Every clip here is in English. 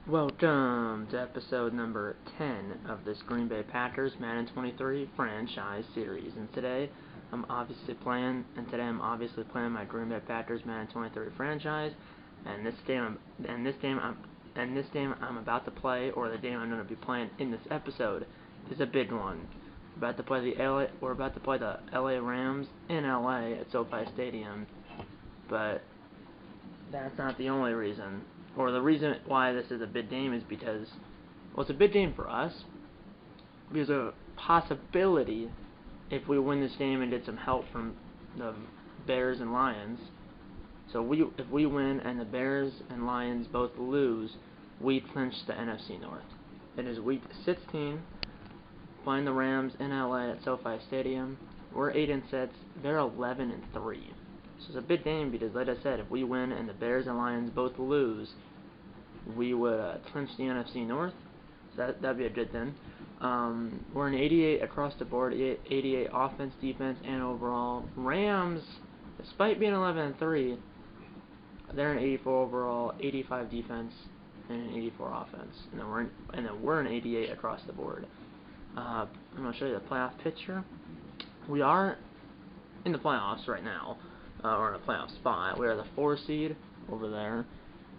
Welcome to episode number 10 of this Green Bay Packers Madden 23 franchise series. And today I'm obviously playing my Green Bay Packers Madden 23 franchise. And this game I'm about to play, or the game I'm going to be playing in this episode, is a big one. We're about to play the LA Rams in LA at SoFi Stadium. But that's not the only reason. Or the reason why this is a big game is because, well, it's a big game for us, because of a possibility, if we win this game and get some help from the Bears and Lions. So if we win and the Bears and Lions both lose, we clinch the NFC North. It is week 16, playing the Rams in LA at SoFi Stadium. We're 8-6, they're 11-3. So it's a big game because, like I said, if we win and the Bears and Lions both lose, we would clinch the NFC North. So that'd be a good thing. We're an 88 across the board, 88 offense, defense, and overall. Rams, despite being 11-3, they're an 84 overall, 85 defense, and an 84 offense. And then we're an 88 across the board. I'm gonna show you the playoff picture. We are in the playoffs right now. Or in a playoff spot. We are the 4 seed over there,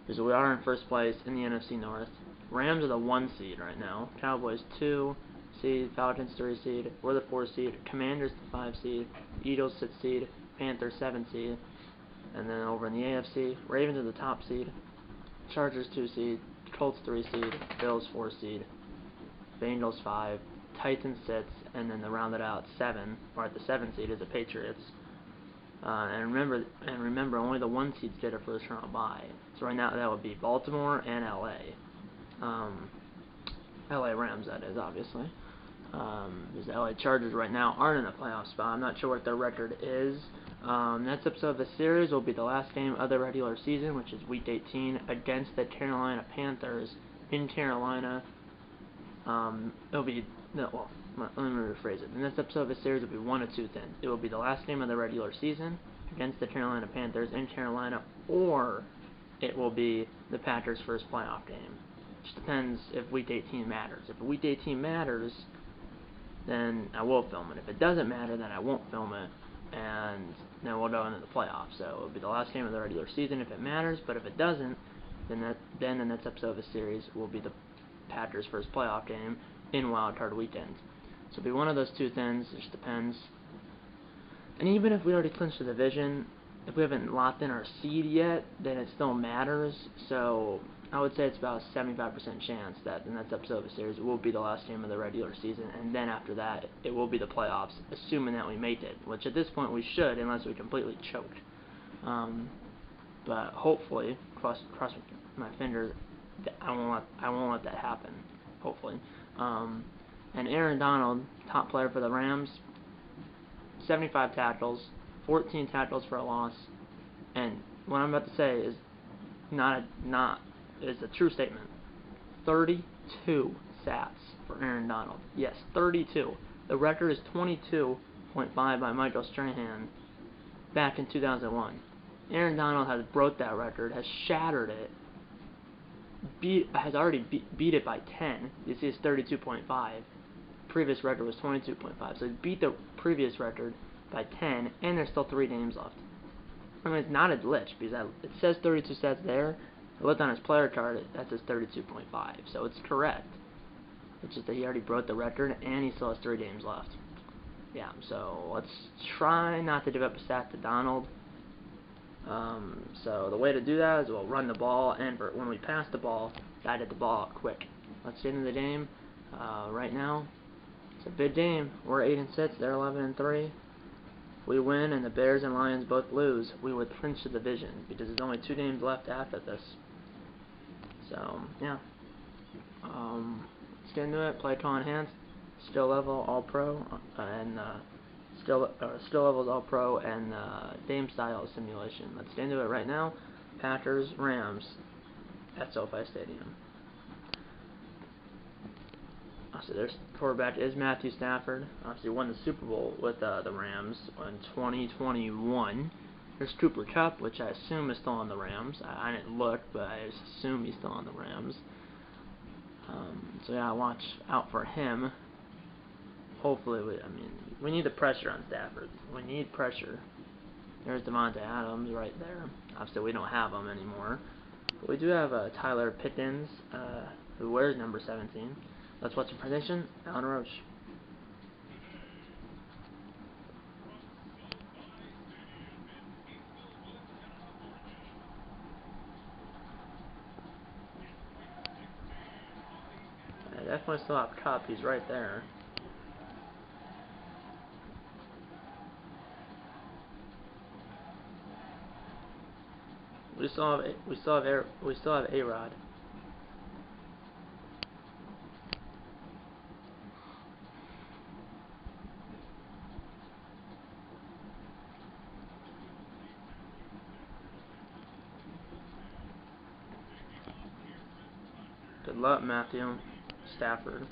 because we are in first place in the NFC North. Rams are the 1 seed right now. Cowboys 2 seed. Falcons 3 seed. We're the 4 seed. Commanders the 5 seed. Eagles 6 seed. Panthers 7 seed. And then over in the AFC, Ravens are the top seed. Chargers 2 seed. Colts 3 seed. Bills 4 seed. Bengals 5. Titans 6. And then to round it out, 7. Or at the 7 seed is the Patriots. And remember, only the 1 seeds get a first round bye. So right now that would be Baltimore and LA. LA Rams, that is, obviously. Because the LA Chargers right now aren't in a playoff spot. I'm not sure what their record is. Next episode of the series will be the last game of the regular season, which is Week 18, against the Carolina Panthers in Carolina. It'll be let me rephrase it. The next episode of the series will be one of two things. It will be the last game of the regular season against the Carolina Panthers in Carolina, or it will be the Packers' first playoff game. It just depends if Week 18 matters. If Week 18 matters, then I will film it. If it doesn't matter, then I won't film it, and then we'll go into the playoffs. So it'll be the last game of the regular season if it matters, but if it doesn't, then the next episode of the series will be the Packers' first playoff game in Wild Card Weekend. So it'll be one of those two things. It just depends. And even if we already clinched the division, if we haven't locked in our seed yet, then it still matters. So I would say it's about a 75% chance that the next episode of the series will be the last game of the regular season, and then after that, it will be the playoffs, assuming that we make it, which at this point we should, unless we completely choke. But hopefully, cross my fingers, I won't let that happen. Hopefully. And Aaron Donald, top player for the Rams, 75 tackles, 14 tackles for a loss, and what I'm about to say is is a true statement. 32 sacks for Aaron Donald. Yes, 32. The record is 22.5 by Michael Strahan back in 2001. Aaron Donald has broke that record, has shattered it, has already beat it by 10. You see, it's 32.5. Previous record was 22.5. So he beat the previous record by 10, and there's still 3 games left. I mean, it's not a glitch, because it says 32 sets there. I looked on his player card, that says 32.5. So it's correct. It's just that he already broke the record, and he still has 3 games left. Yeah, so let's try not to give up a sack to Donald. So the way to do that is we'll run the ball, and when we pass the ball, gotta get the ball out quick. Let's get into the game. Right now, it's a big game. We're 8-6, they're 11-3. If we win and the Bears and Lions both lose, we would clinch the division, because there's only 2 games left after this. So yeah, let's get into it. Play call enhanced, skill level all pro, and skill levels all pro, and game style simulation. Let's get into it right now. Packers Rams at SoFi Stadium. So their quarterback is Matthew Stafford. Obviously won the Super Bowl with the Rams in 2021. There's Cooper Kupp, which I assume is still on the Rams. I didn't look, but I assume he's still on the Rams. So yeah, watch out for him. Hopefully, we need the pressure on Stafford. We need pressure. There's Devontae Adams right there. Obviously, we don't have him anymore. But we do have Tyler Pickens, who wears number 17. Let's watch the prediction. Alan Roach. I definitely still have Cup. He's right there. We still have A-Rod. Good luck, Matthew Stafford.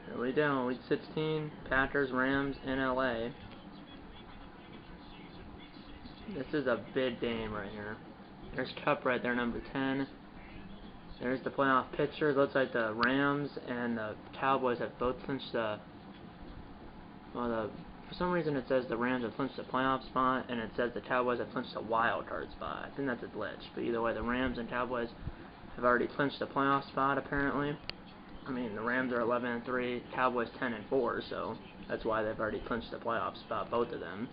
Here we go, week 16, Packers, Rams, in LA. This is a big game right here. There's Cup right there, number 10. There's the playoff picture. Looks like the Rams and the Cowboys have both clinched the... Well, for some reason it says the Rams have clinched the playoff spot, and it says the Cowboys have clinched the wild card spot. I think that's a glitch. But either way, the Rams and Cowboys have already clinched the playoff spot, apparently. I mean, the Rams are 11-3, Cowboys 10-4, so that's why they've already clinched the playoff spot, both of them.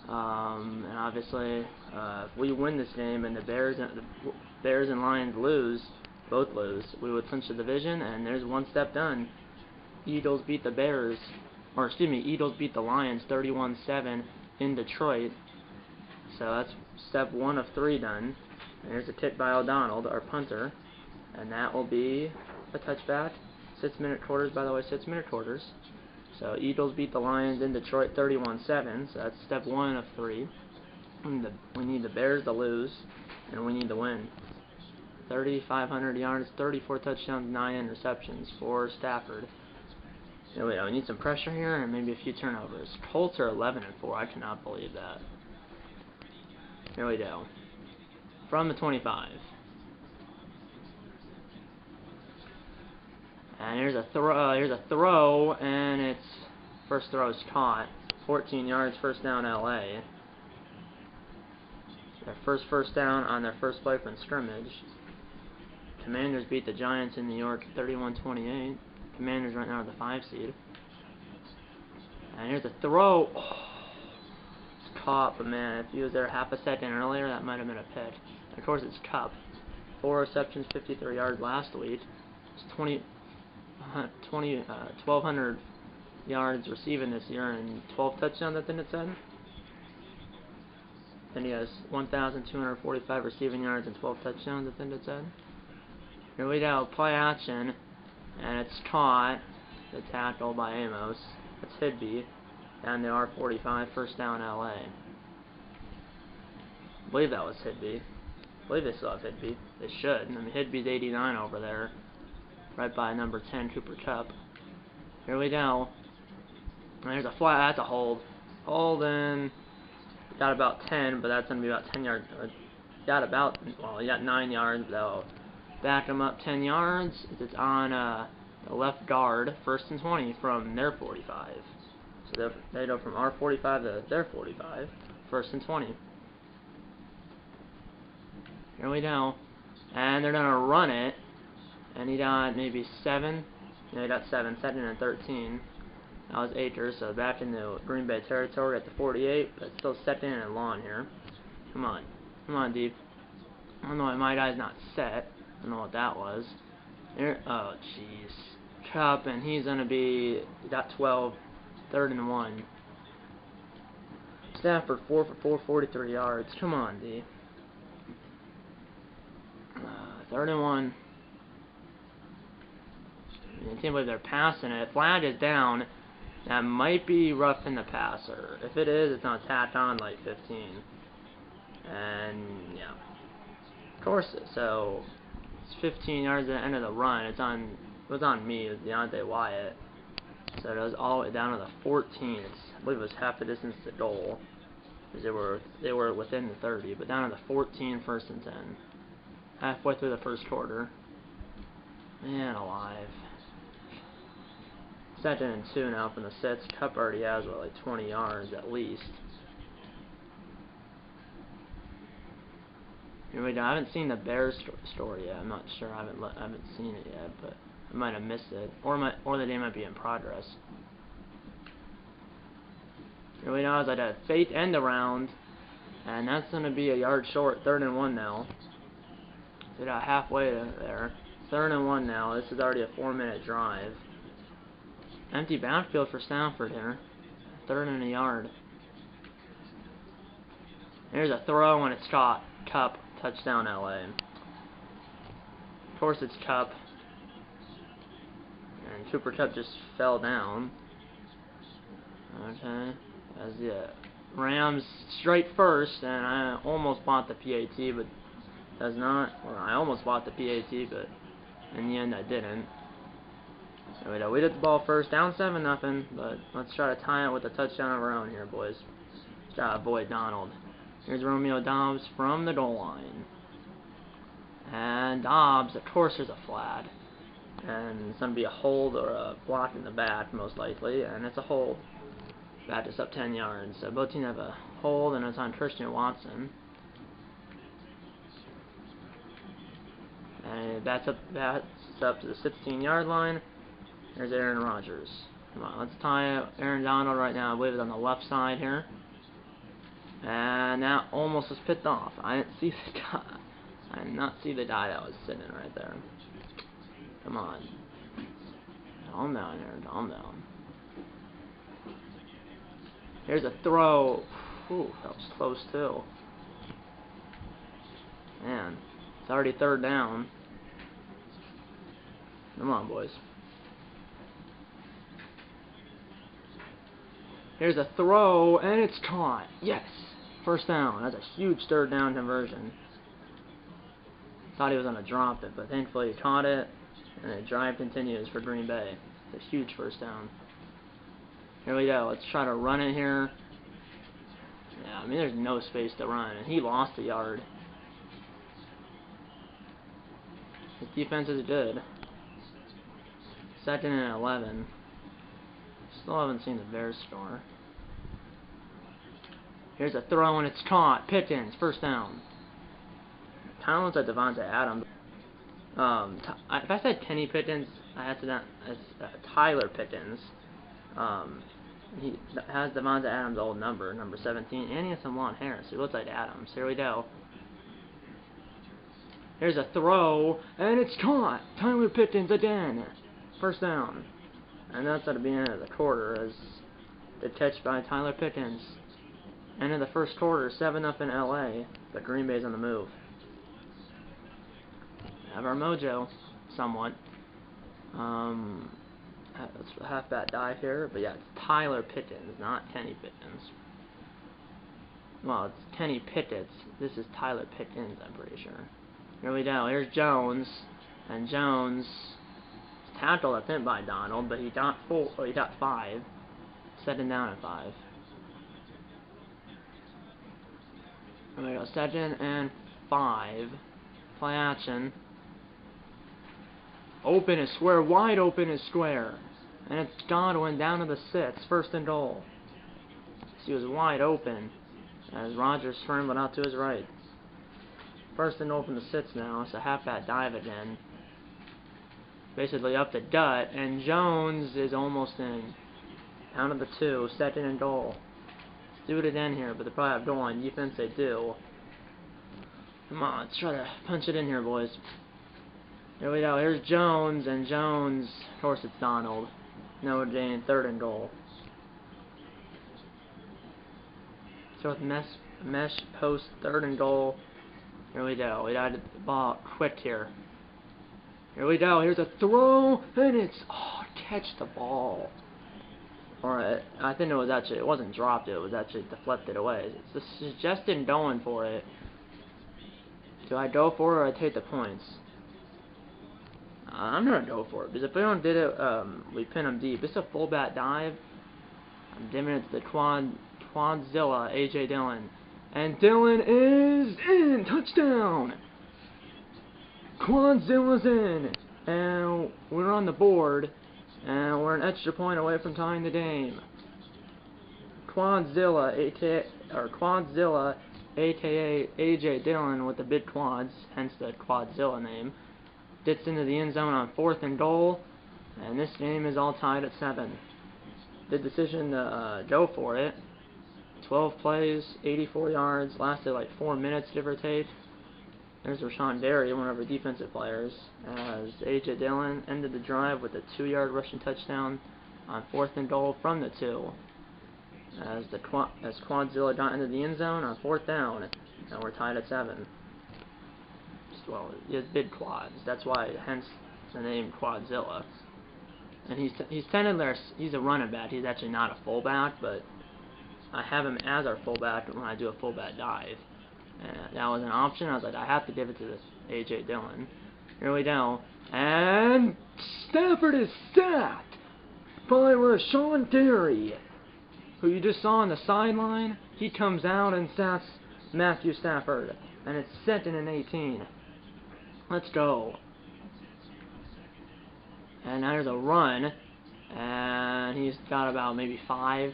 And obviously, if we win this game and the Bears and Lions both lose, we would clinch the division, and there's one step done. Eagles beat the Bears, or excuse me, Eagles beat the Lions 31-7 in Detroit. So that's step 1 of 3 done. And here's a kick by O'Donnell, our punter, and that will be a touchback. 6-minute quarters, by the way, 6-minute quarters. So Eagles beat the Lions in Detroit 31-7, so that's step 1 of 3. We need the Bears to lose, and we need to win. 3,500 yards, 34 touchdowns, 9 interceptions for Stafford. Anyway, we need some pressure here and maybe a few turnovers. Colts are 11-4. I cannot believe that. Here we go. From the 25. And here's a throw, and it's first throw is caught. 14 yards, first down, LA. Their first down on their first play from scrimmage. Commanders beat the Giants in New York 31-28. Commanders right now are the 5 seed. And here's a throw. Oh, it's caught, but man, if he was there half a second earlier, that might have been a pick. And of course, it's Cup. 4 receptions, 53 yards last week. It's 1,200 yards receiving this year and 12 touchdowns, I think it said. And he has 1,245 receiving yards and 12 touchdowns, I think it said. Here we go, play action, and it's caught. The tackle by Amos. That's Hidby. Down the R45, first down, LA. I believe that was Hidby. I believe they still have Hidby. They should. I mean, Hidby's 89 over there. Right by number 10, Cooper Kupp. Here we go. And there's a flat. That's a hold. Holding. Got about 10, but that's going to be about 10 yards. He got 9 yards, though. Back him up 10 yards. It's on the left guard, first and 20 from their 45. So they go from our 45 to their 45, first and 20. Here we go. And they're going to run it. And he got maybe 7. Yeah, he got 7. 2nd and 13. That was Akers, so back in the Green Bay territory at the 48, but still 2nd and long here. Come on. Come on, Deep. I don't know why my guy's not set. I don't know what that was. Here, oh, jeez. Cup, and he's going to be, he got 12. 3rd and 1. Stafford, 4 for 4, 43 yards. Come on, D. 3rd and 1. I can't believe they're passing it. Flag is down. That might be roughing the passer. If it is, it's going to tack on like 15. And, yeah. Of course, so it's 15 yards at the end of the run. It was on me. It was Deontay Wyatt. So it was all the way down to the 14. I believe it was half the distance to goal. Because they were within the 30. But down to the 14, 1st and 10. halfway through the first quarter. Man alive. 2nd and 2 now from the sets. Cup already has, what, like 20 yards at least. Here we go. I haven't seen the Bears story yet. I'm not sure. I haven't seen it yet, but I might have missed it, or the game might be in progress. Here we go. As I did a fake end around, and that's going to be a yard short. 3rd and 1 now. So got halfway there. 3rd and 1 now. This is already a 4-minute drive. Empty backfield for Stanford here. 3rd and a yard. Here's a throw and it's caught. Cup. Touchdown LA. Of course it's Cup. And Cooper Cup just fell down. Okay. As the Rams straight first, and I almost bought the PAT, but does not. Or I almost bought the PAT, but in the end I didn't. So we did the ball first, down 7-0, but let's try to tie it with a touchdown of our own here, boys. Let's try to avoid Donald. Here's Romeo Dobbs from the goal line. And Dobbs, of course there's a flag. And it's going to be a hold or a block in the back, most likely, and it's a hold. Back us up 10 yards. So both teams have a hold, and it's on Christian Watson. And that's up to the 16-yard line. There's Aaron Rodgers. Come on, let's tie up Aaron Donald right now. I believe it's on the left side here. And that almost was picked off. I didn't see the guy. I did not see the guy that was sitting right there. Come on. Calm down here. Calm down. Here's a throw. Whew, that was close too. Man, it's already 3rd down. Come on, boys. Here's a throw, and it's caught. Yes! 1st down. That's a huge 3rd down conversion. Thought he was going to drop it, but thankfully he caught it, and the drive continues for Green Bay. It's a huge 1st down. Here we go. Let's try to run it here. Yeah, I mean, there's no space to run, and he lost a yard. His defense is good. 2nd and 11. Still haven't seen the Bears score. Here's a throw, and it's caught. Pickens, 1st down. Kind of looks like Devontae Adams. If I said Kenny Pickens, I had to not. It's Tyler Pickens. He has Devontae Adams' old number 17, and he has some long hair, so he looks like Adams. Here we go. Here's a throw, and it's caught. Tyler Pickens again. 1st down. And that's at the end of the quarter as the catch by Tyler Pickens. End of the first quarter, 7-0 in LA, but Green Bay's on the move. Have our mojo, somewhat. Let's halfback dive here, but yeah, it's Tyler Pickens, not Kenny Pickens. Well, it's Kenny Pickett. This is Tyler Pickens, I'm pretty sure. Here we go. Here's Jones, and Jones tackled, I think, by Donald, but he got 5. 2nd down at 5. Here we go. 2nd and 5. Play action. Open is square. Wide open is square. And it's Godwin down to the 6. 1st and goal. He was wide open as Rodgers scrambled out to his right. 1st and goal from the 6 now. It's a halfback dive again. Basically up the gut, and Jones is almost in. Down to the 2, 2nd and goal. Let's do it again here, but they probably have goal on defense. They do. Come on, let's try to punch it in here, boys. Here we go. Here's Jones, and Jones, of course it's Donald. Notre Dame, 3rd and goal. So with mesh post, 3rd and goal. Here we go. We got the ball quick here. Here we go. Here's a throw, and it's catch the ball. Or I think it wasn't dropped. It was actually deflected away. It's a suggestion going for it. Do I go for it or I take the points? I'm gonna go for it because if we don't did it, we pin them deep. This is a fullback dive. I'm giving it to the Quadzilla, AJ Dillon, and Dillon is in. Touchdown. Quadzilla's in! And we're on the board, and we're an extra point away from tying the game. Quadzilla, aka AJ Dillon with the big quads, hence the Quadzilla name, gets into the end zone on 4th and goal, and this game is all tied at 7. The decision to go for it. 12 plays, 84 yards, lasted like 4 minutes, give or take. There's Rashawn Derry, one of our defensive players, as A.J. Dillon ended the drive with a 2-yard rushing touchdown on 4th and goal from the 2. As Quadzilla got into the end zone on 4th down, and we're tied at 7. Well, he has big quads. That's why, hence the name Quadzilla. And he's a running back. He's actually not a fullback, but I have him as our fullback when I do a fullback dive. And that was an option. I was like, I have to give it to this A.J. Dillon. Here we go. And Stafford is sacked by Rashawn Derry, who you just saw on the sideline. He comes out and sacks Matthew Stafford. And it's 2nd and 18. Let's go. And now there's a run. And he's got about maybe 5.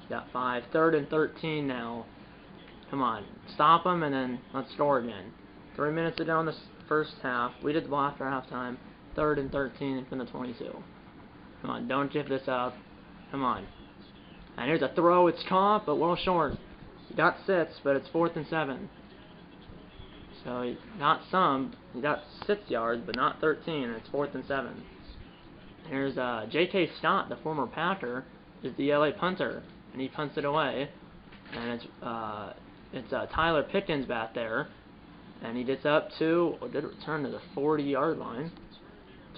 He's got 5. 3rd and 13 now. Come on. Stop him and then let's score again. 3 minutes to go in the first half. We did the ball after halftime. 3rd and 13 from the 22. Come on. Don't give this up. Come on. And here's a throw. It's caught, but well short. He got 6, but it's 4th and 7. So he got 6 yards, but not 13, and it's 4th and 7. Here's J.K. Scott, the former Packer, is the LA punter, and he punts it away. And it's Tyler Pickens back there, and he gets up to, did return to the 40-yard line.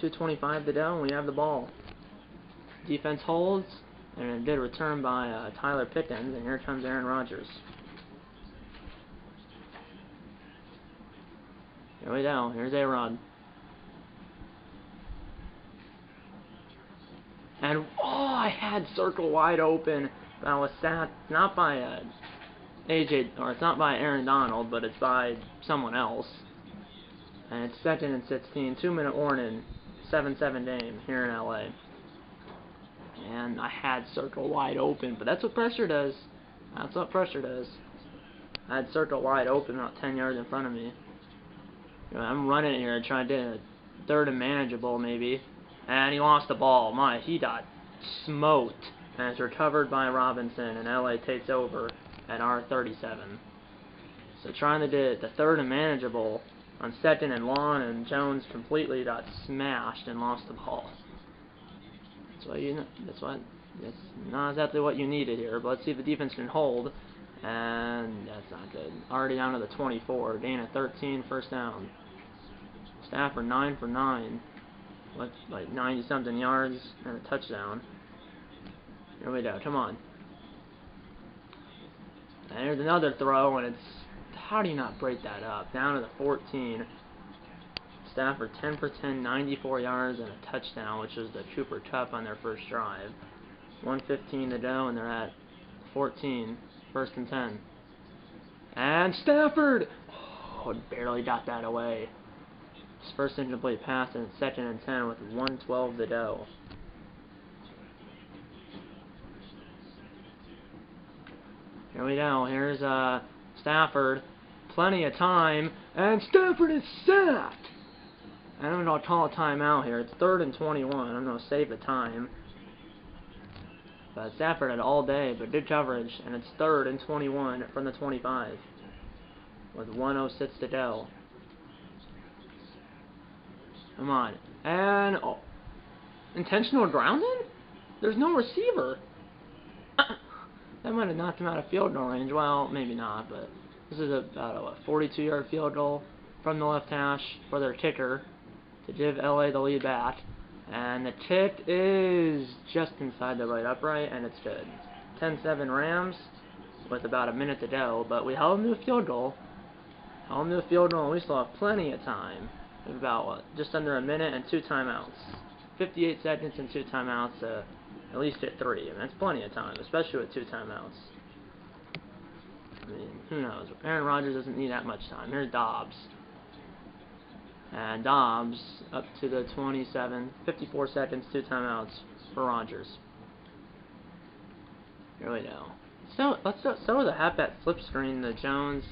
2:25 to go, and we have the ball. Defense holds, and it did return by Tyler Pickens, and here comes Aaron Rodgers. Here we go. Here's A-Rod. And, I had circle wide open, but I was sacked, not by it's not by Aaron Donald, but it's by someone else. And it's 2nd and 16, 2-minute warning, 7-7 game here in LA. And I had circle wide open, but that's what pressure does. That's what pressure does. I had circle wide open about 10 yards in front of me. I'm running here trying to do a 3rd and manageable maybe, and he lost the ball. He got smoked, and it's recovered by Robinson, and LA takes over at our 37. So trying to do the 3rd and manageable on 2nd and long, and Jones completely got smashed and lost the ball. That's not exactly what you needed here, but let's see if the defense can hold. And that's not good. Already down to the 24. Gain of 13, 1st down. Stafford 9 for 9. Like 90-something yards and a touchdown. Here we go. Come on. And here's another throw, and it's... How do you not break that up? Down to the 14. Stafford 10 for 10, 94 yards and a touchdown, which was the Cooper Kupp on their first drive. 1:15 to go, and they're at 14. 1st and 10. And Stafford! Barely got that away. His first incomplete pass, and it's 2nd and 10 with 1:12 to go. Here we go. Here's Stafford. Plenty of time, and Stafford is sacked! I don't know if I'll call a timeout here. It's 3rd and 21. I'm going to save the time. But Stafford had all day, but good coverage, and it's 3rd and 21 from the 25 with 1:06 to go. Come on. And intentional grounding? There's no receiver. That might have knocked him out of field goal range. Well, maybe not, but this is about a 42-yard field goal from the left hash for their kicker to give LA the lead back. And the kick is just inside the right upright, and it's good. 10-7 Rams with about a minute to go, but we held them to a field goal. Held them to a field goal, and we still have plenty of time. We have about, just under a minute and 2 timeouts. 58 seconds and 2 timeouts to at least hit 3, and that's plenty of time, especially with 2 timeouts. I mean, who knows? Aaron Rodgers doesn't need that much time. Here's Dobbs. And Dobbs up to the 27, 54 seconds, 2 timeouts for Rodgers. Here we go. So let's start with a halfback flip screen. The Jones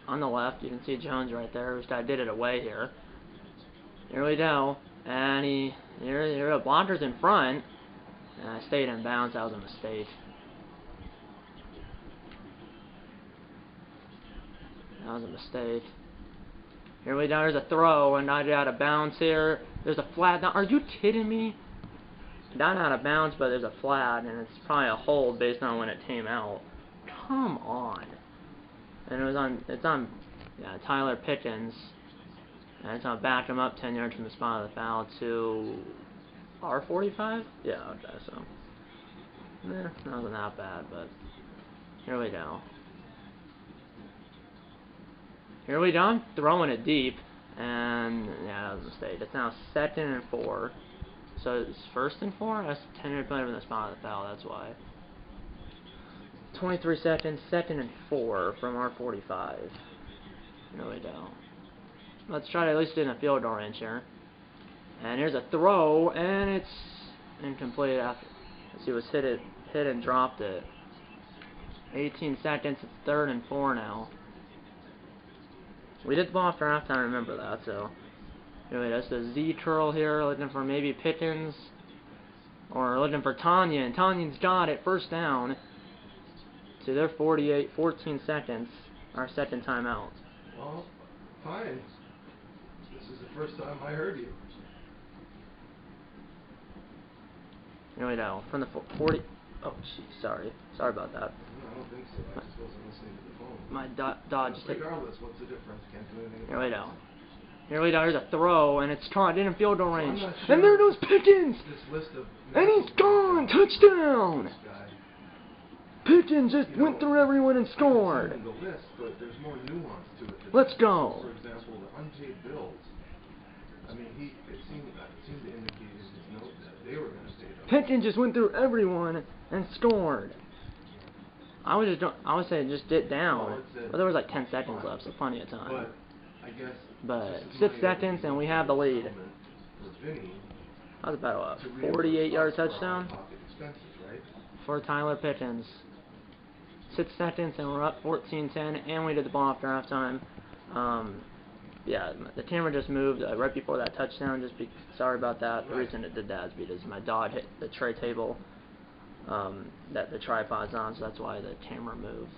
on the left. You can see Jones right there. This guy did it away here. Here we go. And here Rodgers in front. And I stayed in bounds. That was a mistake. That was a mistake. Here we go. There's a throw, and I get out of bounds here. There's a flag. Now, are you kidding me? Not out of bounds, but there's a flag, and it's probably a hold based on when it came out. Come on. And it's on Tyler Pickens. And it's on back him up 10 yards from the spot of the foul to R45? Yeah, okay, so. That wasn't that bad, but here we go. Here we go. I'm throwing it deep, and yeah, that was a mistake. It's now 2nd and 4. So it's 1st and 4? That's 10 yards from the spot of the foul, that's why. 23 seconds, 2nd and 4 from R45. Here we go. Let's try to at least get in a field goal range here. And here's a throw, and it's incomplete after. He was hit and dropped it. 18 seconds, it's 3rd and 4 now. We did the ball after halftime, remember that, so. Anyway, that's the Z curl here, looking for maybe Pickens. Or looking for Tanya, and Tanya's got it, 1st down. To their 48, 14 seconds, our 2nd timeout. Well, fine. This is the first time I heard you. Here we go. From the 40. Oh, jeez, sorry. Sorry about that. No, I don't think so. I just wasn't listening to the phone. My dodge just hit. Regardless, what's the difference? Can't do anything Here about we it. go. Here we go. Here's a throw, and it's caught in field goal range. I'm not sure And there goes Pickens! This list of And he's gone! Touchdown! This guy. Pickens just went through everyone and scored. I can send him the list, but there's more nuance to it. Let's go. For example, the unpaid bills. I mean, it seemed to indicate in his note that they were going to pay them. Pickens just went through everyone and scored. I would say just get down. But there was like 10 seconds left, so plenty of time. But I guess. But 6 seconds and we have the lead. That was about a 48-yard touchdown for Tyler Pickens. 6 seconds and we're up 14-10, and we did the ball after halftime. Yeah, the camera just moved right before that touchdown. Sorry about that. The reason it did that is because my dog hit the tray table that the tripod's on, so that's why the camera moved.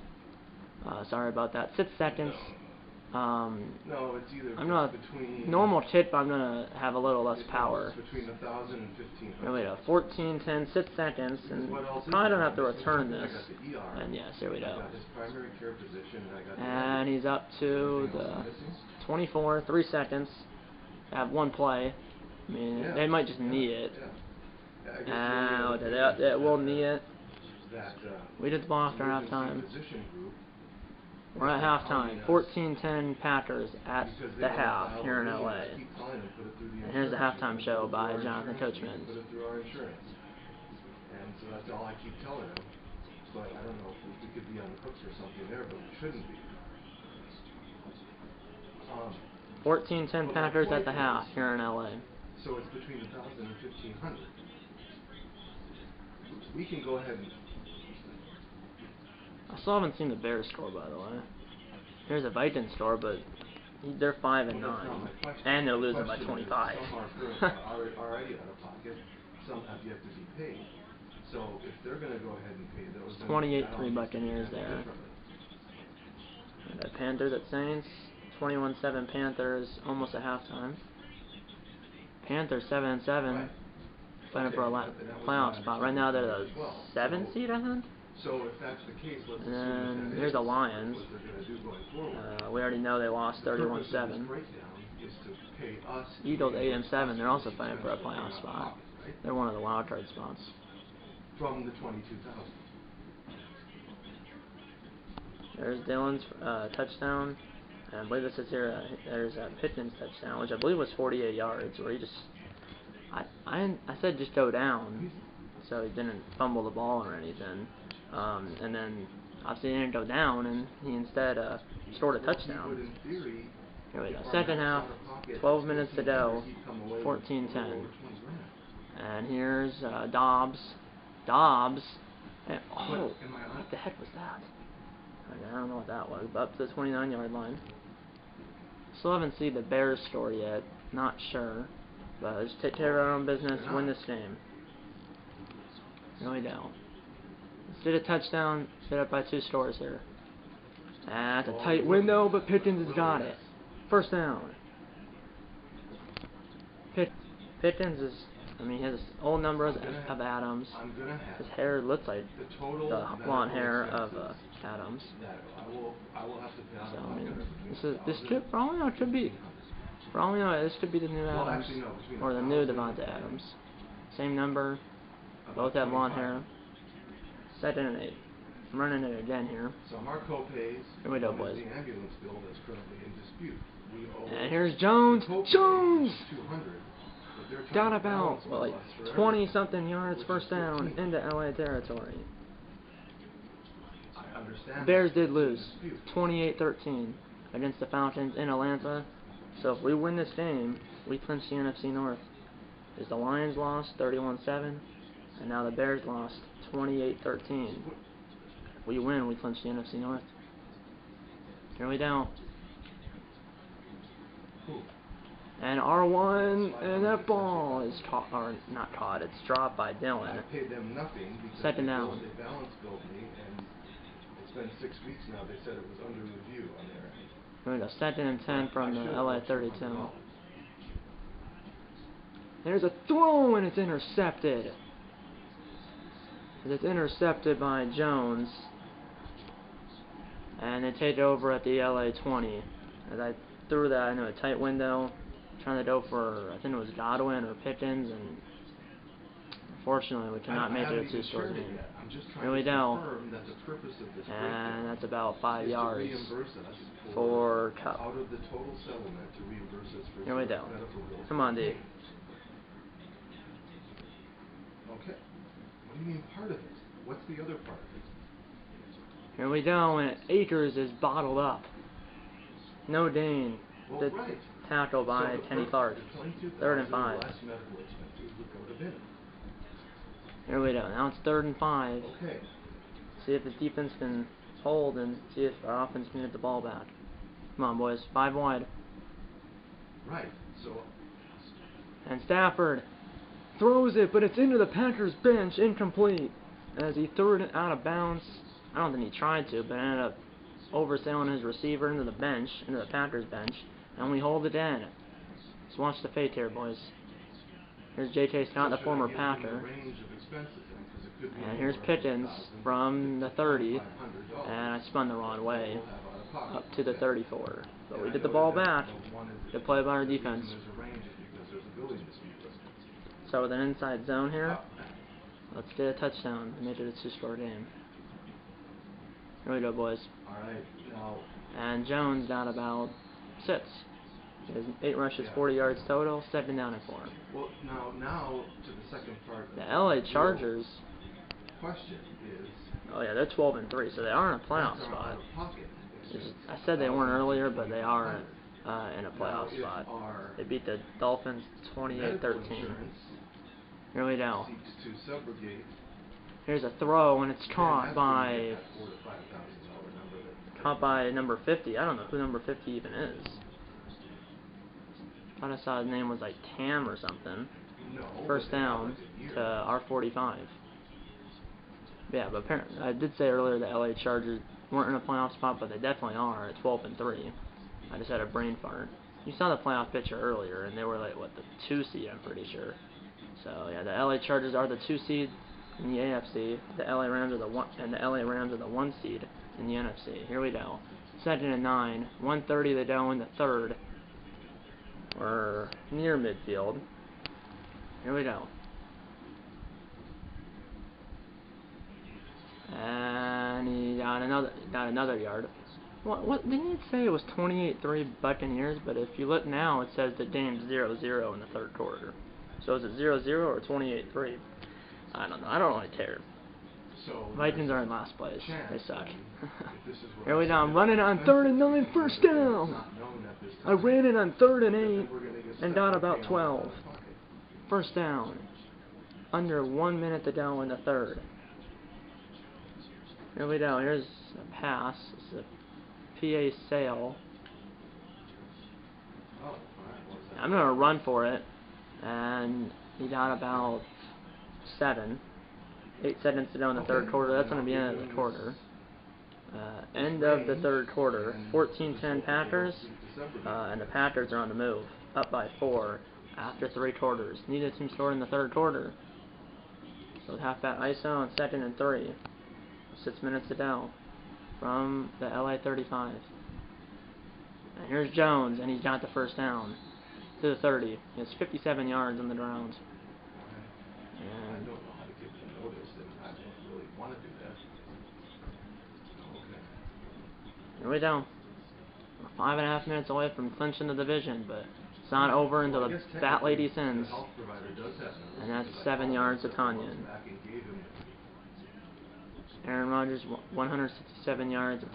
Sorry about that. 6 seconds. No, it's either between normal tip. I'm gonna have a little less power. Between 1,000 and 1,500. Here we go. 14-10, 6 seconds, and probably don't have to return this. And yes, here we go. And he's up to the 24, 3 seconds. Have 1 play. I mean, they might just knee it. And we'll knee it. We did the ball after halftime. We're at halftime, 14-10 Packers at the half here in LA. And here's the halftime show by Jonathan Coachman. Put it through our insurance. And so that's all I keep telling him. But I don't know if we could be on the hooks or something there, but we shouldn't be. 14-10 Packers at the half here in LA. So it's between 1,000 and 1,500. We can go ahead and... I still haven't seen the Bears score, by the way. Here's a Vikings score, but they're 5-9, and they're losing by 25. Some are already out of pocket. Some have yet to be paid. So if they're going to go ahead and pay those, 28-3 Buccaneers there. And the Panthers at Saints, 21-7 Panthers, almost at halftime. Panthers 7-7, fighting for a playoff spot. Right now they're the 7th seed, I think. So if that's the case, let's and then here's the Lions. We already know they lost 31-7. Eagles 8-7. They're also fighting for a playoff spot. They're one of the wild card spots. From the 22,000. There's Dylan's touchdown. And I believe this is here. There's a Pickens touchdown, which I believe was 48 yards, where he just. I said just go down, so he didn't fumble the ball or anything. And then obviously he didn't go down, and he instead scored a touchdown. Here we go. Second half. pocket. 12 minutes to go. 1,500, he'd come away with 14-10. over 20 grand. And here's Dobbs. Dobbs. And, oh, But am I what the heck was that? I don't know what that was, but up to the 29-yard line. Still haven't seen the Bears score yet. Not sure. But just take care of our own business, win this game. Here we go. Let's get a touchdown, set up by 2 scores here. That's a tight window, but Pickens has got it. First down. Pickens is, I mean, he has old numbers of Adams. His hair looks like the blonde hair of Adams. So, I mean, this could, for all we know, it could be, for all we know, this could be the new Adams, or the new Devonta Adams. Same number, both have blonde hair. 2nd and 8. I'm running it again here. Here we go, boys. And here's Jones. Jones! Got about, well, like 20-something yards, first down, into LA territory. Bears did lose 28-13 against the Falcons in Atlanta. So if we win this game, we clinch the NFC North. Because the Lions lost 31-7, and now the Bears lost 28-13. If we win, we clinch the NFC North. Here we go. And R1, and that ball is caught, or not caught, it's dropped by Dylan. I paid them nothing because 2nd down. They balance billed me, and it's been 6 weeks now. They said it was under review on their end. Here we go, 2nd and 10 from the LA 32. There's a throw, and it's intercepted. It's intercepted by Jones. And they take over at the LA 20. As I threw that into a tight window, trying to go for, I think it was Godwin or Pickens, and unfortunately we cannot make it a 2-score game. Here we go. And that's about 5 yards for Cup. Here we go. Come on, D. Okay. What do you mean part of it? What's the other part of it? Here we go, and Akers is bottled up. No Dane. The tackle by Kenny Clark. 3rd and 5. Here we go. Now it's 3rd and 5. Okay. See if the defense can hold and see if our offense can get the ball back. Come on, boys. 5 wide. Right. So. And Stafford throws it, but it's into the Packers bench, incomplete. As he threw it out of bounds. I don't think he tried to, but ended up overselling his receiver into the bench, into the Packers bench, and we hold it in. Let's watch the fake here, boys. Here's J.K. Scott, the former Packer. And here's Pickens from the 30, and I spun the wrong way, up to the 34. But we get the ball back. Good play by our defense. So with an inside zone here, let's get a touchdown and make it a 2-score game. Here we go, boys. And Jones got about 6. He has 8 rushes, 40 yards total, 2nd down and 4. Well, now to the second part. The LA Chargers. Question is. Oh yeah, they're 12 and 3, so they are in a playoff spot. I said they weren't earlier, but they are in a playoff spot. They beat the Dolphins 28-13. Here we go. Here's a throw, and it's caught by number 50. I don't know who number 50 even is. I thought I saw his name was like Tam or something. First down to R45. Yeah, but apparently I did say earlier the LA Chargers weren't in a playoff spot, but they definitely are at 12 and 3. I just had a brain fart. You saw the playoff picture earlier, and they were like what, the 2 seed, I'm pretty sure. So yeah, the LA Chargers are the 2 seed in the AFC. The LA Rams are the 1 seed in the NFC. Here we go. 2nd and 9. 1:30 to go in the 3rd. We're near midfield. Here we go. And he got another yard. What didn't it say it was 28-3 Buccaneers? But if you look now, it says the game's 0-0 in the 3rd quarter. So is it 0-0 or 28-3? I don't know. I don't really care. So Vikings are in last place. They suck. Here we go. I'm running on 3rd and 9, first down. I ran it on 3rd and 8 and got about 12. First down. Under 1 minute to go in the 3rd. Here we go. Here's a pass. It's a PA sail. I'm going to run for it. And he got about 7. 8 seconds to go in the 3rd quarter. That's going to be end of the quarter. End of the 3rd quarter. 14-10 Packers. And the Packers are on the move. Up by 4 after 3 quarters. Needed some score in the 3rd quarter. So halfback ISO on 2nd and 3. 6 minutes to go from the LA 35. And here's Jones, and he's got the first down to the 30. He has 57 yards on the ground. I don't know how to give them notice, and I don't really want to do that. Okay. Here we go. We're 5.5 minutes away from clinching the division, but it's not over until the fat lady sends. And that's 7 yards to Tanyan. Aaron Rodgers, 167 yards,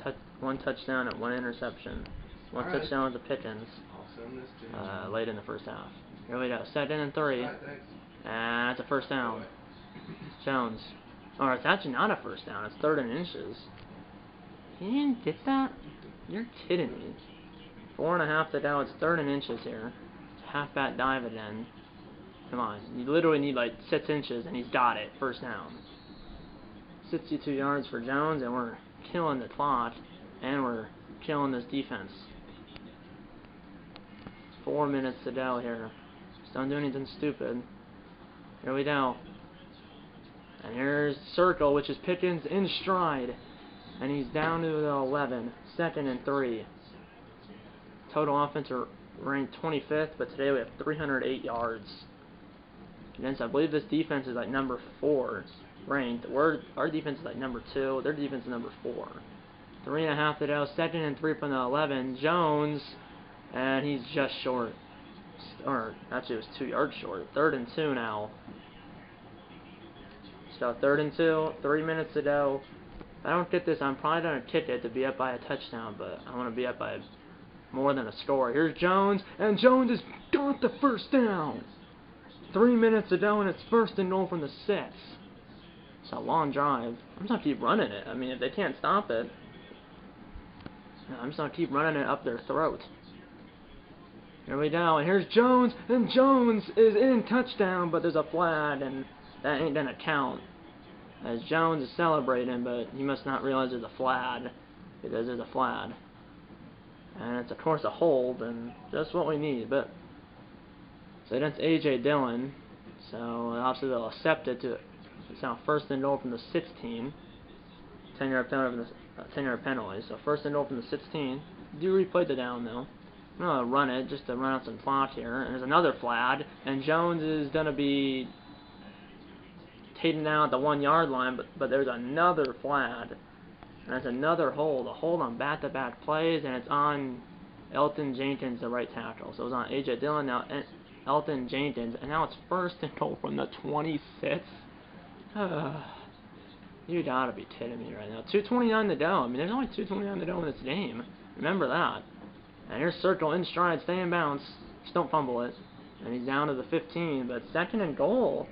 1 touchdown and 1 interception. 1 touchdown to Pickens late in the first half. Here we go. 2nd and 3. And it's a first down. Jones. Or it's actually not a first down. It's 3rd and inches. He didn't get that? You're kidding me. 4.5 to go. It's 3rd and inches here. Halfback dive again. Come on. You literally need like 6 inches and he's got it. First down. 62 yards for Jones, and we're killing the clock, and we're killing this defense. 4 minutes to go here. Just don't do anything stupid. Here we go. And here's circle, which is Pickens in stride. And he's down to the 11. 2nd and 3. Total offense are ranked 25th, but today we have 308 yards. Against, I believe this defense is like number 4 ranked. Our defense is like number 2. Their defense is number 4. 3.5 to go. 2nd and 3 from the 11. Jones, and he's just short. Or actually, it was 2 yards short. 3rd and 2 now. So 3rd and 2. 3 minutes to go. If I don't get this, I'm probably gonna kick it to be up by a touchdown, but I want to be up by more than a score. Here's Jones, and Jones has got the first down. 3 minutes to go, and it's 1st and goal from the 6. It's a long drive. I'm just going to keep running it. I mean, if they can't stop it, I'm just going to keep running it up their throat. Here we go, and here's Jones, and Jones is in touchdown, but there's a flag, and that ain't going to count. As Jones is celebrating, but he must not realize there's a flag, because there's a flag. And it's, of course, a hold, and just what we need. But so that's A.J. Dillon, so obviously they'll accept it to. It's now 1st and goal from the 16. 10-yard penalty. So 1st and goal from the 16. Do replay the down though. I'm gonna run it just to run out some clock here. And there's another flag, and Jones is gonna be taken down at the 1-yard line, but there's another flag. And that's another hold. A hold on back-to-back plays, and it's on Elton Jenkins, the right tackle. So it was on A.J. Dillon, now Elton Jenkins, and now it's 1st and goal from the 26. You gotta be kidding me right now. 2:29 to go. I mean, there's only 2:29 to go in this game. Remember that. And here's Circle in stride, stay in bounds. Just don't fumble it. And he's down to the 15, but 2nd and goal.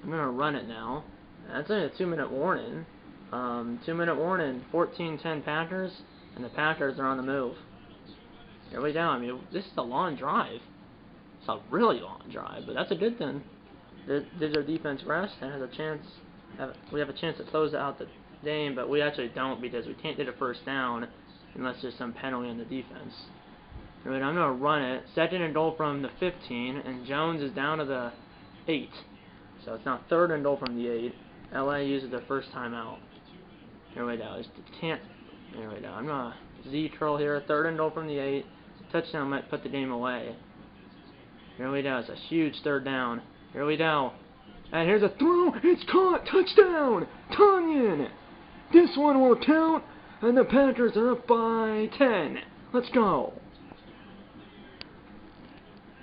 I'm gonna run it now. That's only a 2-minute warning. 2-minute warning. 14-10 Packers, and the Packers are on the move. Here we go. I mean, this is a long drive. It's a really long drive, but that's a good thing. Gives our defense rest and has a chance. We have a chance to close out the game, but we actually don't because we can't get a first down unless there's some penalty on the defense. Right, I'm going to run it. 2nd and goal from the 15, and Jones is down to the 8. So it's now 3rd and goal from the 8. LA uses their first timeout. Here we go. Here we go. I'm going to Z-curl here. 3rd and goal from the 8. Touchdown might put the game away. Here we go. It's a huge 3rd down. Here we go. And here's a throw. It's caught. Touchdown. Tanyan. This one will count. And the Packers are up by 10. Let's go.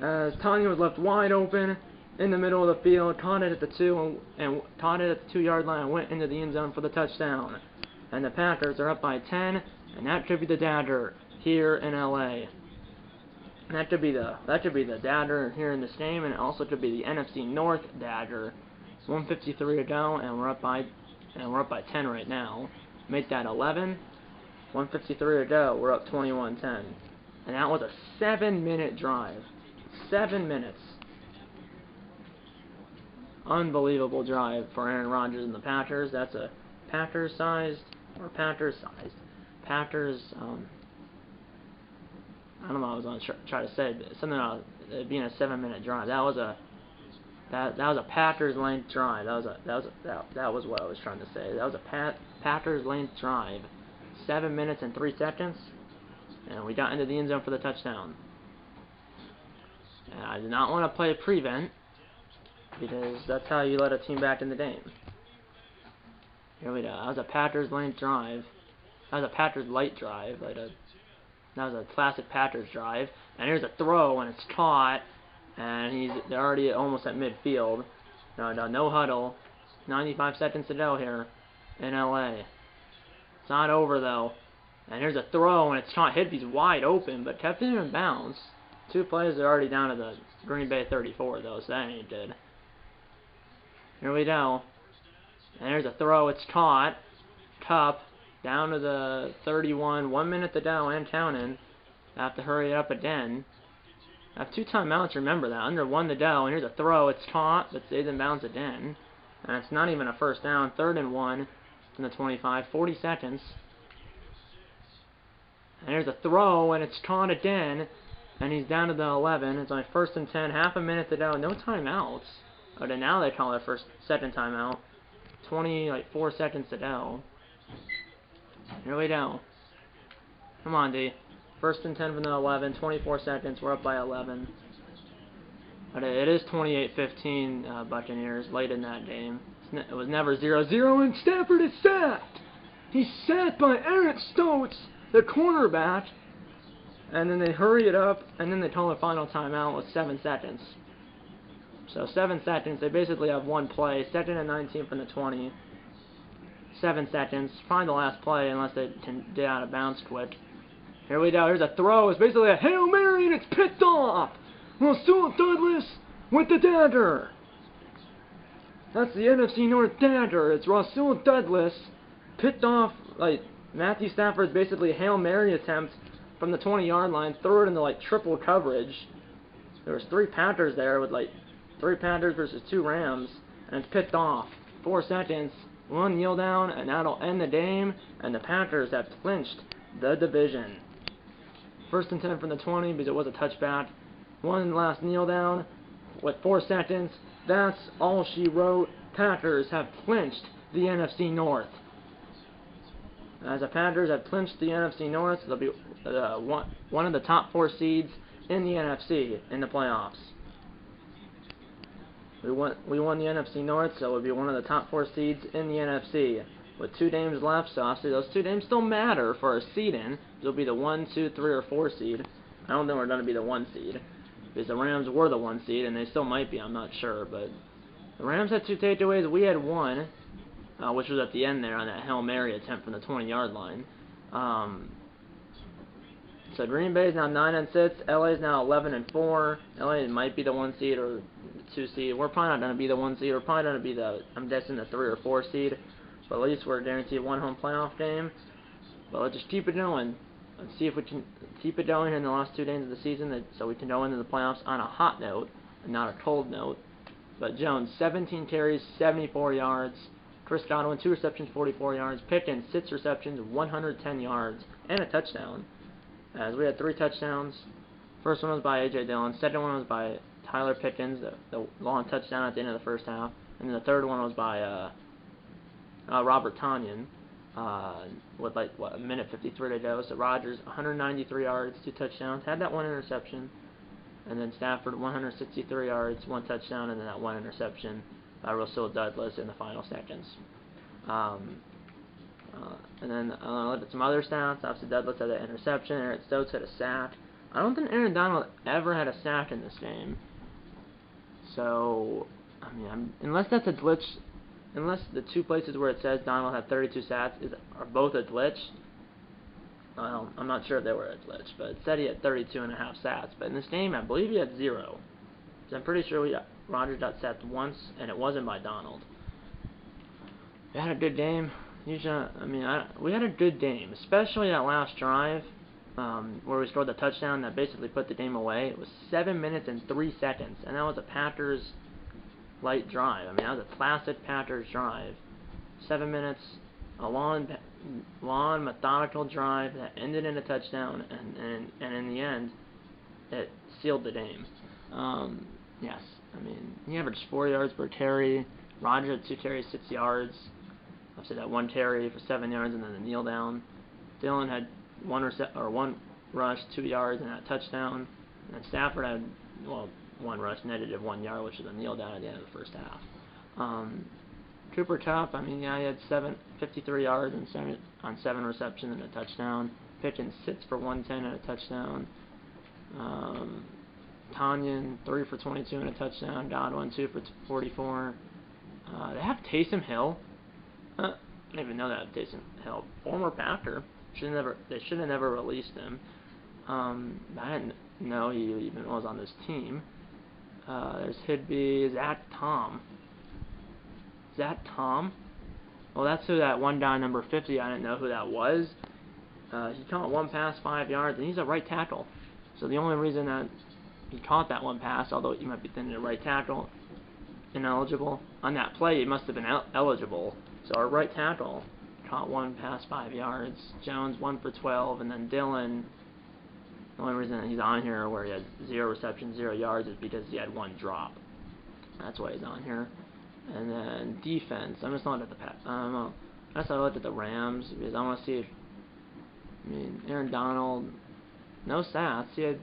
As Tanyan was left wide open. in the middle of the field, caught it at the 2-yard line, and went into the end zone for the touchdown. And the Packers are up by 10, and that should be the Dagger here in LA. And that should be the Dagger here in this game, and it also should be the NFC North Dagger. 1:53 to go, and we're up by 10 right now. Make that 11. 1:53 to go. We're up 21-10, and that was a 7-minute drive. 7 minutes. Unbelievable drive for Aaron Rodgers and the Packers. That's a Packers-sized. I don't know what I was going to try to say, but something about it being a 7-minute drive. That was a Packers length drive. That was what I was trying to say. That was a Packers length drive. 7 minutes and 3 seconds, and we got into the end zone for the touchdown. And I did not want to play a prevent, because that's how you let a team back in the game. Here we go. That was a Packers length drive. That was a Packers light drive. That was a classic Packers drive. And here's a throw, and it's caught, and they're already almost at midfield. No huddle. 95 seconds to go here in LA. It's not over though. And here's a throw, and it's caught. Higby's wide open, but kept it in bounds. 2 players are already down to the Green Bay 34 though, so that ain't good. Here we go. And there's a throw. It's caught. Cup down to the 31. 1 minute to go and counting. I have to hurry it up again. I have 2 timeouts. Remember that. Under 1 to go. And here's a throw. It's caught, but stays in bounds again. And it's not even a first down. 3rd and 1 from the 25. 40 seconds. And here's a throw, and it's caught again. And he's down to the 11. It's only 1st and 10. Half a minute to go. No timeouts. Oh, then now they call it second timeout. 4 seconds to go. Here we go. Come on, D. 1st and 10 from the 11. 24 seconds. We're up by 11. But it is 28-15 Buccaneers late in that game. It was never 0-0, and Stafford is sacked. He's sacked by Eric Stokes, the cornerback. And then they hurry it up, and then they call a final timeout with 7 seconds. So 7 seconds, they basically have 1 play. 2nd and 19 from the 20. 7 seconds, probably the last play unless they can get out of bounds quick. Here we go, here's a throw. It's basically a Hail Mary, and it's picked off. Rasul Douglas with the Dagger. That's the NFC North Dagger. It's Rasul Douglas picked off, Matthew Stafford's basically a Hail Mary attempt from the 20-yard line, threw it into triple coverage. There was 3 Packers there with 3 Packers versus 2 Rams, and it's picked off. 4 seconds, 1 kneel down, and that'll end the game, and the Packers have clinched the division. 1st and 10 from the 20 because it was a touchback. 1 last kneel down with 4 seconds. That's all she wrote. Packers have clinched the NFC North. As the Packers have clinched the NFC North, they'll be one of the top 4 seeds in the NFC in the playoffs. We won the NFC North, so we'll be one of the top 4 seeds in the NFC. With 2 games left, so obviously those 2 games still matter for a seeding. It'll be the 1, 2, 3, or 4 seed. I don't think we're going to be the 1 seed, because the Rams were the 1 seed, and they still might be, I'm not sure. But the Rams had 2 takeaways, we had 1, which was at the end there on that Hail Mary attempt from the 20-yard line. So Green Bay is now 9-6. LA is now 11-4. LA might be the 1 seed or 2 seed. We're probably not going to be the 1 seed. We're probably going to be I'm guessing the 3 or 4 seed. But at least we're guaranteed 1 home playoff game. But let's just keep it going. Let's see if we can keep it going in the last 2 days of the season, so we can go into the playoffs on a hot note and not a cold note. But Jones, 17 carries, 74 yards. Chris Godwin, 2 receptions, 44 yards. Pickens, 6 receptions, 110 yards, and a touchdown. As we had 3 touchdowns. First one was by A.J. Dillon. Second one was by Tyler Pickens, the long touchdown at the end of the first half. And then the third one was by Robert Tonyan with a minute 53 to go. So Rodgers, 193 yards, 2 touchdowns. Had that 1 interception. And then Stafford, 163 yards, 1 touchdown, and then that 1 interception by Rasul Douglas in the final seconds. And then I looked at some other stats. Obviously, Douglas had an interception. Eric Stokes had a sack. I don't think Aaron Donald ever had a sack in this game. So, I mean, unless that's a glitch, unless the two places where it says Donald had 32 sats are both a glitch. Well, I'm not sure if they were a glitch, but it said he had 32.5 sats. But in this game, I believe he had 0. So I'm pretty sure Roger got sats once, and it wasn't by Donald. We had a good game. Usually, we had a good game, especially that last drive where we scored the touchdown that basically put the game away. It was 7 minutes and 3 seconds, and that was a Packers light drive. I mean, that was a classic Packers drive. 7 minutes, a long, methodical drive that ended in a touchdown, and in the end, it sealed the game. Yes, I mean, he averaged 4 yards per carry. Roger had 2 carries, 6 yards. Obviously, that 1 carry for 7 yards and then the kneel down. Dylan had 1 rush, 2 yards, and a touchdown. And Stafford had, 1 rush, netted 1 yard, which is a kneel down at the end of the first half. Cooper Kupp, I mean, yeah, he had 53 yards and on 7 receptions and a touchdown. Pickens 6 for 110 and a touchdown. Tanyan 3 for 22 and a touchdown. Godwin 2 for 44. They have Taysom Hill. I didn't even know that Taysom Hill, former Packer. They should have never released him. I didn't know he even was on this team. There's Hidby, Zach Tom. Well, that's who that one guy, number 50. I didn't know who that was. He caught 1 pass, 5 yards, and he's a right tackle. So the only reason that he caught that 1 pass, although you might be thinking a right tackle, ineligible. On that play, he must have been eligible. So our right tackle caught 1 pass, 5 yards. Jones 1 for 12, and then Dylan. The only reason that he's on here where he had 0 receptions, 0 yards is because he had 1 drop. That's why he's on here. And then defense. I'm just looking at I looked at the Rams because I want to see if. I mean, Aaron Donald, no stats. He had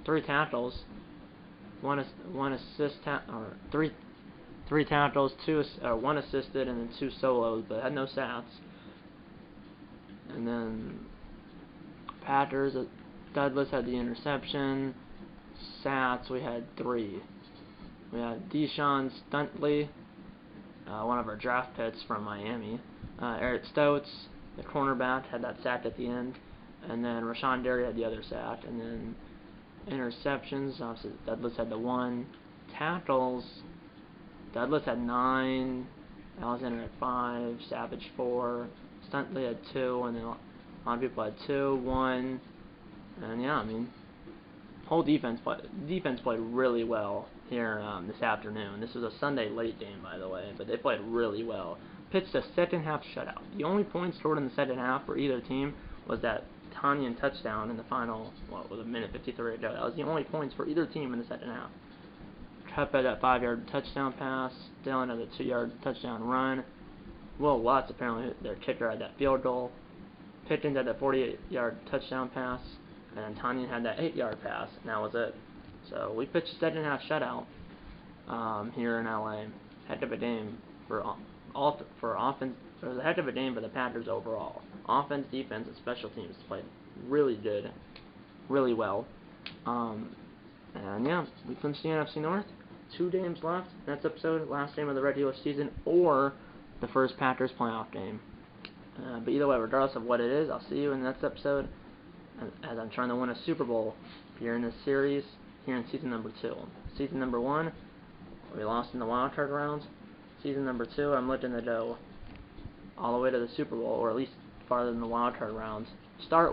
3 tackles, 1 assist, or 3 tackles, 1 assisted, and then 2 solos, but had no sats. And then Packers, Douglas had the interception. Sats, we had 3. We had Deshaun Stuntley, one of our draft picks from Miami. Eric Stokes, the cornerback, had that sack at the end. And then Rashawn Derry had the other sack. And then interceptions, obviously Douglas had the 1. Tackles, Douglas had 9, Alexander had 5, Savage 4, Stuntley had 2, and then a lot of people had 2, 1, and yeah, I mean, whole defense played really well here this afternoon. This was a Sunday late game, by the way, but they played really well. Pitched a second half shutout. The only points scored in the second half for either team was that Tanyan touchdown in the final, with a minute 53 ago. That was the only points for either team in the second half. Kupp had that 5-yard touchdown pass. Dylan had a 2-yard touchdown run. Will Lutz, apparently their kicker, had that field goal. Pickens had that 48-yard touchdown pass. And Tanyan had that 8-yard pass, and that was it. So we pitched a second half shutout here in LA. Heck of a game for offense. It was a heck of a game for the Packers overall. Offense, defense, and special teams played really good, really well. And yeah, we clinched the NFC North. 2 games left. Next episode, last game of the regular season, or the first Packers playoff game. But either way, regardless of what it is, I'll see you in the next episode as I'm trying to win a Super Bowl here in this series, here in season number 2. Season number 1, we lost in the wild card round. Season number 2, I'm looking to go all the way to the Super Bowl, or at least farther than the wild card rounds. Start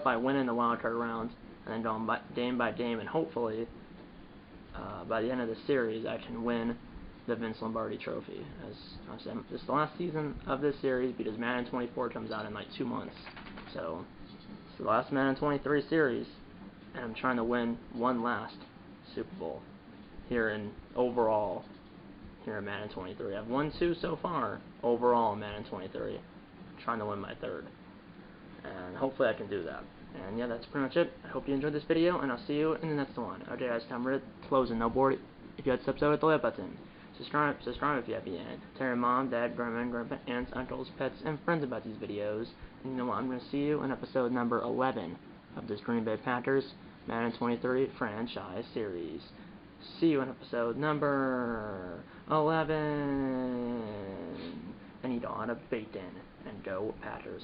by winning the wild card rounds, and then going game by game, and hopefully by the end of the series, I can win the Vince Lombardi Trophy. As I said, this is the last season of this series because Madden 24 comes out in like 2 months. So it's the last Madden 23 series, and I'm trying to win one last Super Bowl here in Madden 23. I've won 2 so far overall in Madden 23. I'm trying to win my 3rd, and hopefully I can do that. And yeah, that's pretty much it. I hope you enjoyed this video, and I'll see you in the next one. Okay guys, time for closing. No board. If you had steps over, hit the like button. Subscribe if you have yet. Tell your mom, dad, grandpa, aunts, uncles, pets, and friends about these videos. And you know what? I'm going to see you in episode number 11 of this Green Bay Packers Madden 23 franchise series. See you in episode number 11. And you don't want to bait in. And go Packers.